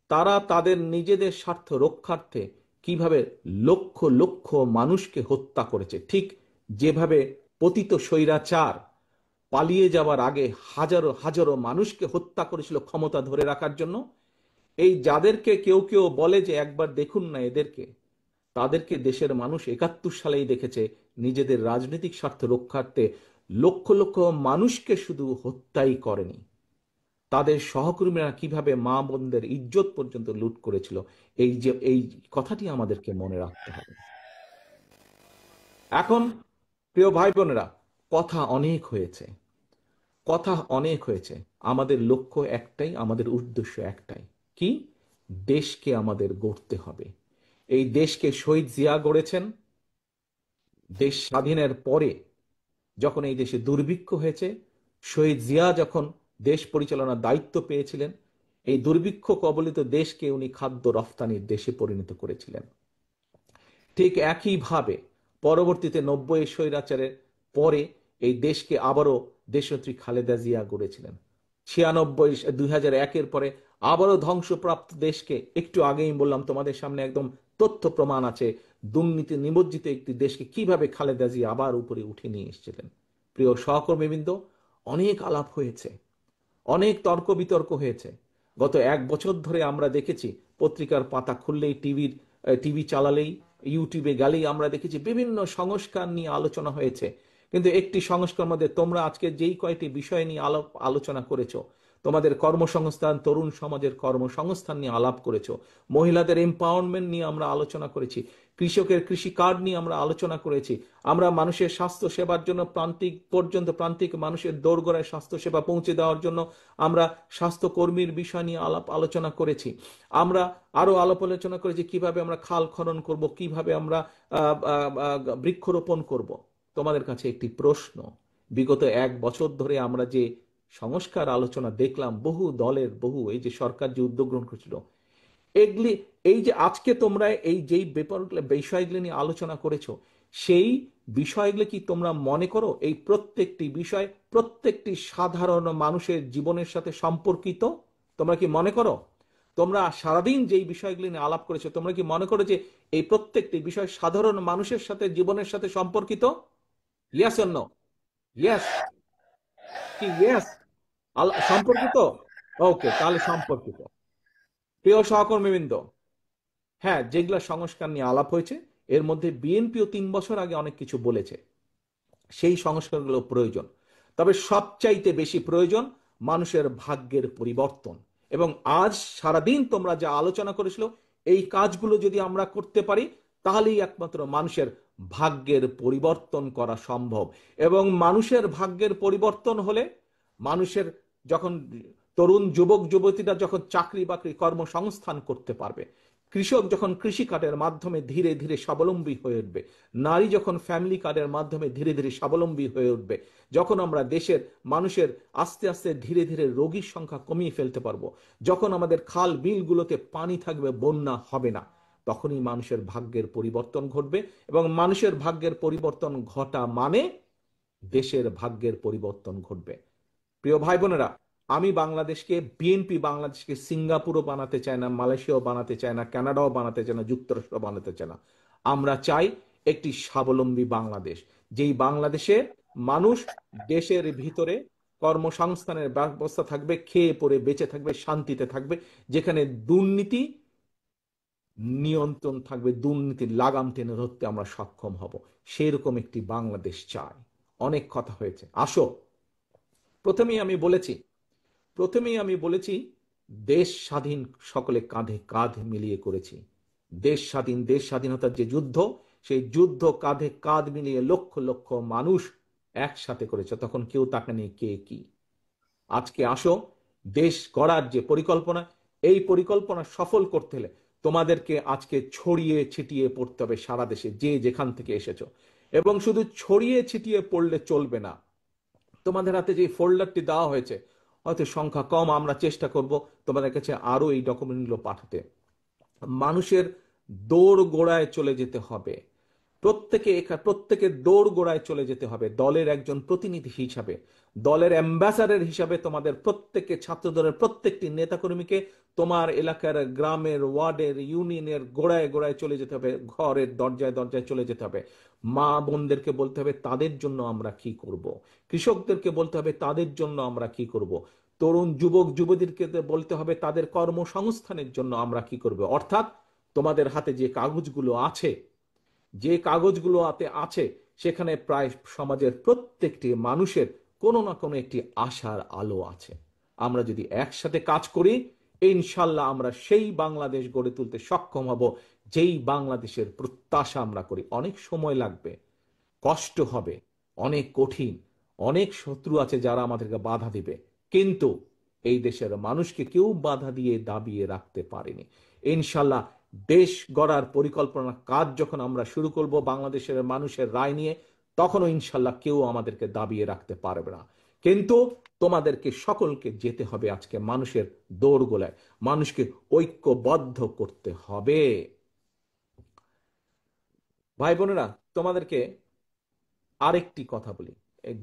তারা তাদের নিজেদের স্বার্থ রক্ষার্থে কিভাবে লক্ষ লক্ষ মানুষকে হত্যা করেছে, ঠিক যেভাবে পতিত স্বৈরাচার পালিয়ে যাওয়ার আগে হাজারো হাজারো মানুষকে হত্যা করেছিল ক্ষমতা ধরে রাখার জন্য। এই যাদেরকে কেউ কেউ বলে যে একবার দেখুন না এদেরকে, তাদেরকে দেশের মানুষ 71 সালেই দেখেছে নিজেদের রাজনৈতিক স্বার্থ রক্ষার্থে লক্ষ লক্ষ মানুষকে শুধু হত্যাই করেনি, তাদের সহকর্মীরা কিভাবে মা বোনদের ইজ্জত পর্যন্ত লুট করেছিল। এই কথাটি আমাদেরকে মনে রাখতে হবে। এখন প্রিয় ভাই বোনেরা, কথা অনেক হয়েছে, কথা অনেক হয়েছে। আমাদের লক্ষ্য একটাই, আমাদের উদ্দেশ্য একটাই, কি? দেশকে আমাদের গড়তে হবে। এই দেশকে শহীদ জিয়া গড়েছেন। দেশ স্বাধীনের পরে যখন এই দেশে দুর্ভিক্ষ হয়েছে, শহীদ জিয়া যখন দেশ পরিচালনার দায়িত্ব পেয়েছিলেন, এই দুর্ভিক্ষ কবলিত দেশকে উনি খাদ্য রফতানির দেশে পরিণত করেছিলেন। ঠিক একইভাবে পরবর্তীতে 90 স্বৈরাচারের পরে এই দেশকে আবারও দেশনেত্রী খালেদা জিয়া গড়েছিলেন। 2001-এর পরে আবারও ধ্বংসপ্রাপ্ত দেশকে, একটু আগেই বললাম তোমাদের সামনে একদম তথ্য প্রমাণ আছে, দুর্নীতি নিমজ্জিত একটি দেশকে কিভাবে খালেদা জিয়া আবার উপরে উঠে নিয়ে এসেছিলেন। প্রিয় সহকর্মীবৃন্দ, অনেক আলাপ হয়েছে, অনেক তর্ক বিতর্ক হয়েছে। গত 1 বছর ধরে আমরা দেখেছি, পত্রিকার পাতা খুললেই, টিভি চালালেই, ইউটিউবে গেলেই আমরা দেখেছি বিভিন্ন সংস্কার নিয়ে আলোচনা হয়েছে। কিন্তু একটি সংস্কার মধ্যে তোমরা আজকে যেই কয়টি বিষয় নিয়ে আলোচনা করেছো, তোমাদের কর্মসংস্থান, তরুণ সমাজের কর্মসংস্থান নিয়ে আলাপ করেছো, মহিলাদের এম্পাওয়ারমেন্ট নিয়ে আমরা আলোচনা করেছি, কৃষকের কৃষি কার্ড নিয়ে আমরা আলোচনা করেছি, আমরা মানুষের স্বাস্থ্য সেবার জন্য প্রান্তিক মানুষের দোরগোড়ায় স্বাস্থ্য সেবা পৌঁছে দেওয়ার জন্য আমরা স্বাস্থ্য কর্মীর বিষয় নিয়ে আলোচনা করেছি। আমরা আরো আলোচনা করেছি কিভাবে আমরা খাল খনন করব, কিভাবে আমরা বৃক্ষরোপণ করব। তোমাদের কাছে একটি প্রশ্ন, বিগত 1 বছর ধরে আমরা যে সংস্কার আলোচনা দেখলাম, বহু দলের এই যে সরকার যে উদ্যোগ গ্রহণ করেছিল, এগুলি, এই যে আজকে তোমরা এই যেই বিষয়গুলি নিয়ে আলোচনা করেছো, সেই বিষয়গুলো কি তোমরা মনে করো এই প্রত্যেকটি বিষয় প্রত্যেকটি সাধারণ মানুষের জীবনের সাথে সম্পর্কিত? তোমরা কি মনে করো? তোমরা সারাদিন যেই বিষয়গুলি নিয়ে আলাপ করেছো, তোমরা কি মনে করো যে এই প্রত্যেকটি বিষয় সাধারণ মানুষের সাথে, জীবনের সাথে সম্পর্কিত? Yes or no? ইয়েস কি ইয়েস? সম্পর্কিত? ওকে, তাহলে সম্পর্কিত। প্রিয় সহকর্মীবৃন্দ, হ্যাঁ, যেগুলা সংস্কার নিয়ে আলাপ হয়েছে, এর মধ্যে বিএনপিও 3 বছর আগে অনেক কিছু বলেছে, সেই সংস্কারগুলো প্রয়োজন। তবে সবচাইতে বেশি প্রয়োজন মানুষের ভাগ্যের পরিবর্তন। এবং আজ সারাদিন তোমরা যা আলোচনা করেছিল, এই কাজগুলো যদি আমরা করতে পারি, তাহলেই একমাত্র মানুষের ভাগ্যের পরিবর্তন করা সম্ভব। এবং মানুষের ভাগ্যের পরিবর্তন হলে, মানুষের যখন তরুণ যুবক যুবতীরা যখন চাকরি বাকরি কর্মসংস্থান করতে পারবে, কৃষক যখন কৃষি কার্ডের মাধ্যমে ধীরে ধীরে স্বাবলম্বী হয়ে উঠবে, নারী যখন ফ্যামিলি কার্ডের মাধ্যমে ধীরে ধীরে স্বাবলম্বী হয়ে উঠবে, যখন আমরা দেশের মানুষের আস্তে আস্তে ধীরে ধীরে রোগীর সংখ্যা কমিয়ে ফেলতে পারবো, যখন আমাদের খাল বিলগুলোতে পানি থাকবে, বন্যা হবে না, তখনই মানুষের ভাগ্যের পরিবর্তন ঘটবে। এবং মানুষের ভাগ্যের পরিবর্তন ঘটা মানে দেশের ভাগ্যের পরিবর্তন ঘটবে। প্রিয় ভাই বোনেরা, বিএনপি বাংলাদেশকে সিঙ্গাপুরও বানাতে চায় না, মালয়েশিয়াও বানাতে চায় না, কানাডাও বানাতে চায় না, যুক্তরাষ্ট্র বানাতে চায় না। আমরা চাই একটি স্বাবলম্বী বাংলাদেশ, যেই বাংলাদেশে মানুষ দেশের ভিতরে কর্মসংস্থানের ব্যবস্থা থাকবে, খেয়ে পরে বেঁচে থাকবে, শান্তিতে থাকবে, যেখানে দুর্নীতি নিয়ন্ত্রণ থাকবে, দুর্নীতির লাগাম টেনে ধরতে আমরা সক্ষম হব। সেরকম একটি বাংলাদেশ চাই। অনেক কথা হয়েছে, আসো প্রথমেই আমি বলেছি দেশ স্বাধীন সকলে কাঁধে কাঁধ মিলিয়ে করেছি। দেশ স্বাধীন, দেশ স্বাধীনতার যে যুদ্ধ, সেই যুদ্ধ কাঁধে কাঁধ মিলিয়ে লক্ষ লক্ষ মানুষ একসাথে করেছে, তখন কেউ তাকায়নি কে কি। আজকে আসো, দেশ গড়ার যে পরিকল্পনা, এই পরিকল্পনা সফল করতে হলে তোমাদেরকে আজকে ছড়িয়ে ছিটিয়ে পড়তে হবে সারা দেশে, যে যেখান থেকে এসেছো। এবং শুধু ছড়িয়ে ছিটিয়ে পড়লে চলবে না, তোমাদের হাতে যে ফোল্ডারটি দেওয়া হয়েছে, হয়তো সংখ্যা কম, আমরা চেষ্টা করব তোমাদের কাছে আরো এই ডকুমেন্টগুলো পাঠাতে। মানুষের দৌড় গোড়ায় চলে যেতে হবে, প্রত্যেকের দৌড় গোড়ায় চলে যেতে হবে দলের একজন প্রতিনিধি হিসাবে, দলের অ্যাম্বাসাডার হিসাবে। তোমাদের প্রত্যেককে, ছাত্র দলের প্রত্যেকটি নেতাকর্মীকে তোমার এলাকার, গ্রামের, ওয়ার্ডের, ইউনিয়নের গোড়ায় গোড়ায় চলে যেতে হবে, ঘরের দরজায় দরজায় চলে যেতে হবে। মা বোনদেরকে বলতে হবে তাদের জন্য আমরা কি করব, কৃষকদেরকে বলতে হবে তাদের জন্য আমরা কি করব, তরুণ যুবক যুবতীদেরকে বলতে হবে তাদের কর্মসংস্থানের জন্য আমরা কি করব। অর্থাৎ তোমাদের হাতে যে কাগজগুলো আছে, যে কাগজগুলো হাতে আছে, সেখানে প্রায় সমাজের প্রত্যেকটি মানুষের কোনো না কোনো একটি আশার আলো আছে। আমরা যদি একসাথে কাজ করি, ইনশাল্লাহ আমরা সেই বাংলাদেশ গড়ে তুলতে সক্ষম হব যেই বাংলাদেশের প্রত্যাশা আমরা করি। অনেক সময় লাগবে, কষ্ট হবে, অনেক কঠিন, অনেক শত্রু আছে যারা আমাদেরকে বাধা দিবে, কিন্তু এই দেশের মানুষকে কেউ বাধা দিয়ে দাবিয়ে রাখতে পারেনি। ইনশাল্লাহ দেশ গড়ার পরিকল্পনা কাজ যখন আমরা শুরু করব বাংলাদেশের মানুষের রায় নিয়ে, তখনও ইনশাল্লাহ কেউ আমাদেরকে দাবিয়ে রাখতে পারবে না। কিন্তু তোমাদেরকে সকলকে যেতে হবে আজকে মানুষের দৌড়গোলায়, মানুষকে ঐক্যবদ্ধ করতে হবে। ভাই বোনেরা, তোমাদেরকে আরেকটি কথা বলি, এই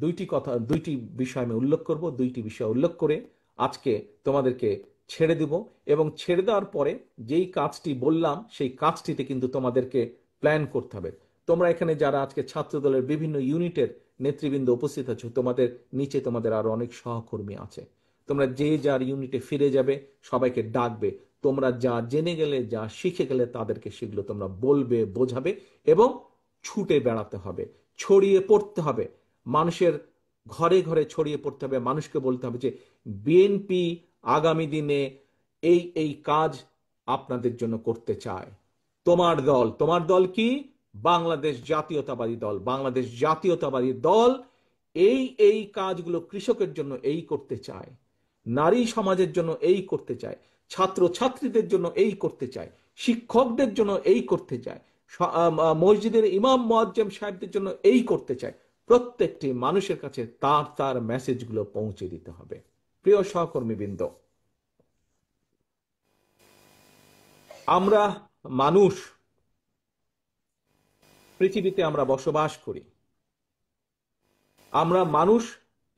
দুইটি বিষয় আমি উল্লেখ করব, দুইটি বিষয় উল্লেখ করে আজকে তোমাদেরকে ছেড়ে দিব। এবং ছেড়ে দেওয়ার পরে যেই কাজটি বললাম, সেই কাজটিতে কিন্তু তোমাদেরকে প্ল্যান করতে হবে। তোমরা এখানে যারা আজকে ছাত্র দলের বিভিন্ন ইউনিটের নেতৃবৃন্দ উপস্থিত আছো, তোমাদের নিচে তোমাদের আরো অনেক সহকর্মী আছে। তোমরা যে যার ইউনিটে ফিরে যাবে, সবাইকে ডাকবে, তোমরা যা জেনে গেলে, যা শিখে গেলে, তাদেরকে সেগুলো তোমরা বলবে, বোঝাবে এবং ছুটে বেড়াতে হবে, ছড়িয়ে পড়তে হবে, মানুষের ঘরে ঘরে ছড়িয়ে পড়তে হবে। মানুষকে বলতে হবে যে বিএনপি আগামী দিনে এই এই কাজ আপনাদের জন্য করতে চায়। তোমার দল কি? বাংলাদেশ জাতীয়তাবাদী দল। বাংলাদেশ জাতীয়তাবাদী দল এই এই কাজগুলো কৃষকের জন্য এই করতে চায়, নারী সমাজের জন্য এই করতে চায়, ছাত্র ছাত্রীদের জন্য এই করতে চায়, শিক্ষকদের জন্য এই করতে চায়, মসজিদের ইমাম মুয়াজ্জিম সাহেবদের জন্য এই করতে চায়। প্রত্যেকটি মানুষের কাছে তার তার মেসেজগুলো পৌঁছে দিতে হবে। প্রিয় সহকর্মীবৃন্দ, আমরা মানুষ, পৃথিবীতে আমরা বসবাস করি, আমরা মানুষ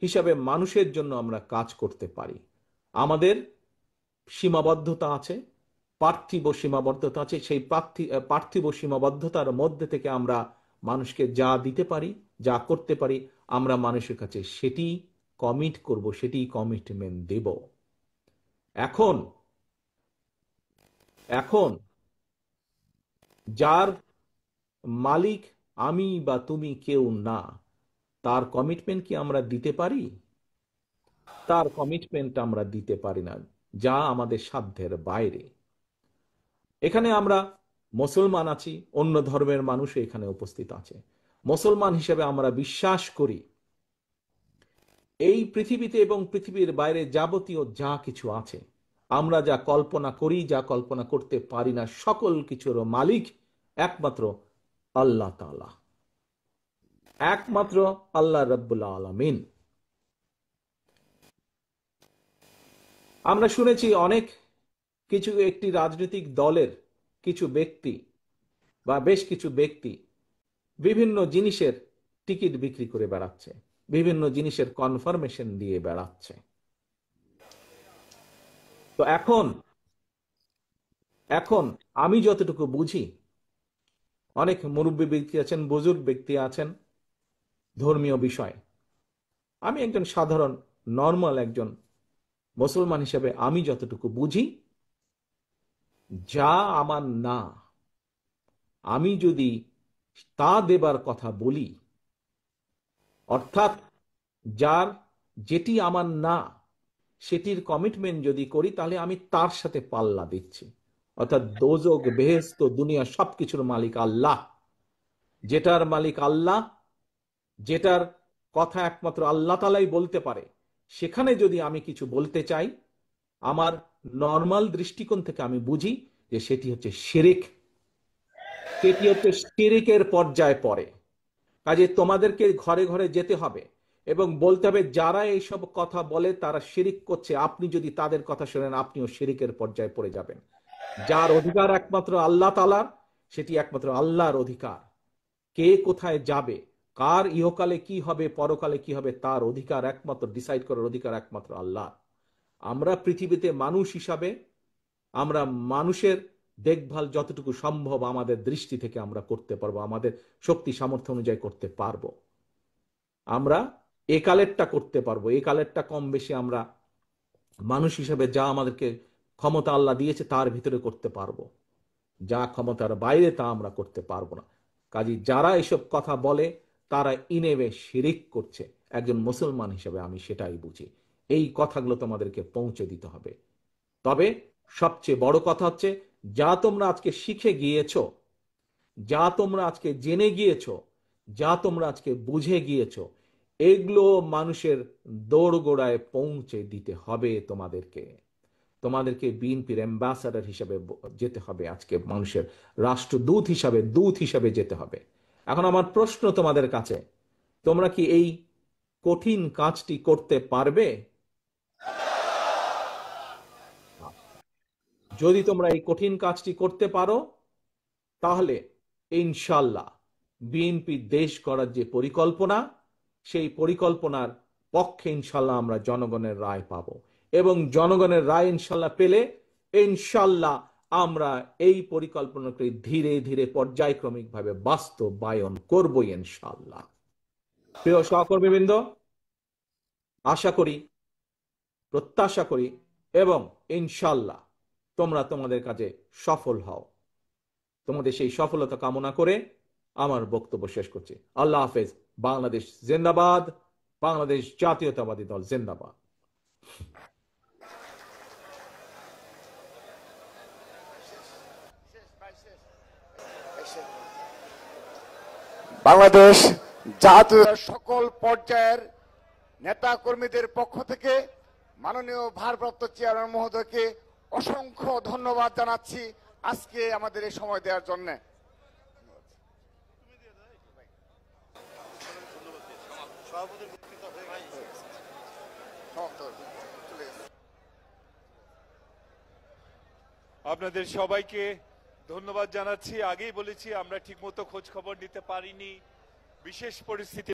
হিসাবে মানুষের জন্য আমরা কাজ করতে পারি। আমাদের সীমাবদ্ধতা আছে, পার্থিব সীমাবদ্ধতা আছে। সেই পার্থিব সীমাবদ্ধতার মধ্যে থেকে আমরা মানুষকে যা দিতে পারি, যা করতে পারি, আমরা মানুষের কাছে সেটি কমিট করব, সেটি কমিটমেন্ট দেব। এখন এখন যার মালিক আমি বা তুমি কেউ না, তার কমিটমেন্ট কি আমরা দিতে পারি? তার কমিটমেন্ট আমরা দিতে পারি না, যা আমাদের সাধ্যের বাইরে। এখানে আমরা মুসলমান আছি, অন্য ধর্মের মানুষ এখানে উপস্থিত আছে। মুসলমান হিসেবে আমরা বিশ্বাস করি এই পৃথিবীতে এবং পৃথিবীর বাইরে যাবতীয় যা কিছু আছে, আমরা যা কল্পনা করি, যা কল্পনা করতে পারি না, সকল কিছুর মালিক একমাত্র আল্লাহ তাআলা, একমাত্র আল্লাহ রাব্বুল আলামিন। আমরা শুনেছি অনেক কিছু, একটি রাজনৈতিক দলের কিছু ব্যক্তি বা বেশ কিছু ব্যক্তি বিভিন্ন জিনিসের টিকিট বিক্রি করে বেড়াচ্ছে, বিভিন্ন জিনিসের কনফার্মেশন দিয়ে বেড়াচ্ছে। তো এখন আমি যতটুকু বুঝি, অনেক মুরব্বী ব্যক্তি আছেন, বুজুর্গ ব্যক্তি আছেন ধর্মীয় বিষয়, আমি একজন সাধারণ নর্মাল একজন মুসলমান হিসেবে আমি যতটুকু বুঝি, যা আমার না, আমি যদি তা দেবার কথা বলি, অর্থাৎ যেটি আমার না সেটির কমিটমেন্ট যদি করি তাহলে আমি তার সাথে পাল্লা দিচ্ছি। অর্থাৎ দোজক বেহেশত দুনিয়া সবকিছুর মালিক আল্লাহ। যেটার মালিক আল্লাহ, যেটার কথা একমাত্র আল্লাহ তাআলাই বলতে পারে, সেখানে যদি আমি কিছু বলতে চাই, আমার নর্মাল দৃষ্টিকোণ থেকে আমি বুঝি যে সেটি হচ্ছে শিরিক, সেটি হচ্ছে শিরিকের পর্যায়ে পড়ে। কাজে তোমাদেরকে ঘরে ঘরে যেতে হবে এবং বলতে হবে যারা এইসব কথা বলে তারা শিরিক করছে, আপনি যদি তাদের কথা শোনেন আপনিও শিরিকের পর্যায়ে পড়ে যাবেন। যার অধিকার একমাত্র আল্লাহ তাআলার, সেটি একমাত্র আল্লাহর অধিকার। কে কোথায় যাবে, কার ইহকালে কি হবে, পরকালে কি হবে, তার অধিকার একমাত্র, ডিসাইড করার অধিকার একমাত্র আল্লাহ। আমরা পৃথিবীতে মানুষ হিসাবে আমরা মানুষের দেখভাল যতটুকু সম্ভব আমাদের দৃষ্টি থেকে আমরা করতে পারবো, আমাদের শক্তি সামর্থ্য অনুযায়ী করতে পারবো। আমরা একালেরটা করতে পারবো, একালেরটা কম বেশি আমরা মানুষ হিসাবে যা আমাদেরকে ক্ষমতা আল্লাহ দিয়েছে তার ভিতরে করতে পারবো। যা ক্ষমতার বাইরে তা আমরা করতে পারবো না। কাজী যারা এসব কথা বলে তারা ইনেবে শিরিক করছে। একজন মুসলমান হিসেবে আমি সেটাই বুঝি। এই কথাগুলো তোমাদেরকে পৌঁছে দিতে হবে। তবে সবচেয়ে বড় কথা হচ্ছে, যা তোমরা আজকে শিখে গিয়েছো, যা তোমরা আজকে জেনে গিয়েছো, যা তোমরা আজকে বুঝে গিয়েছো, এগুলো মানুষের দোরগোড়ায় পৌঁছে দিতে হবে তোমাদেরকে। তোমাদেরকে বিএনপির অ্যাম্বাসাডার হিসাবে যেতে হবে, আজকে মানুষের রাষ্ট্রদূত হিসাবে, দূত হিসাবে যেতে হবে। এখন আমার প্রশ্ন তোমাদের কাছে, তোমরা কি এই কঠিন কাজটি করতে পারবে? যদি তোমরা এই কঠিন কাজটি করতে পারো তাহলে ইনশাল্লাহ বিএনপি দেশ করার যে পরিকল্পনা, সেই পরিকল্পনার পক্ষে ইনশাল্লাহ আমরা জনগণের রায় পাব এবং জনগণের রায় ইনশাল্লাহ পেলে ইনশাল্লাহ আমরা এই পরিকল্পনাকে ধীরে ধীরে পর্যায়ক্রমিকভাবে বাস্তবায়ন করব ইনশাল্লাহ। প্রিয় সহকর্মীবৃন্দ, আশা করি, প্রত্যাশা করি এবং ইনশাল্লাহ তোমরা তোমাদের কাজে সফল হও। তোমাদের সেই সফলতা কামনা করে আমার বক্তব্য শেষ করছি। আল্লাহ হাফেজ। বাংলাদেশ জিন্দাবাদ, বাংলাদেশ জাতীয়তাবাদী দল জিন্দাবাদ। বাংলাদেশ জাতীয় সকল পর্যায়ের নেতা কর্মীদের পক্ষ থেকে মাননীয় ভারপ্রাপ্ত চেয়ারম্যান মহোদয়কে অসংখ্য ধন্যবাদ জানাচ্ছি আজকে আমাদের এই সময় দেওয়ার জন্য। আপনাদের সবাইকে ধন্যবাদ জানাচ্ছি। আগেই বলেছি আমরা ঠিকমতো খোঁজ খবর নিতে পারিনি, বিশেষ পরিস্থিতি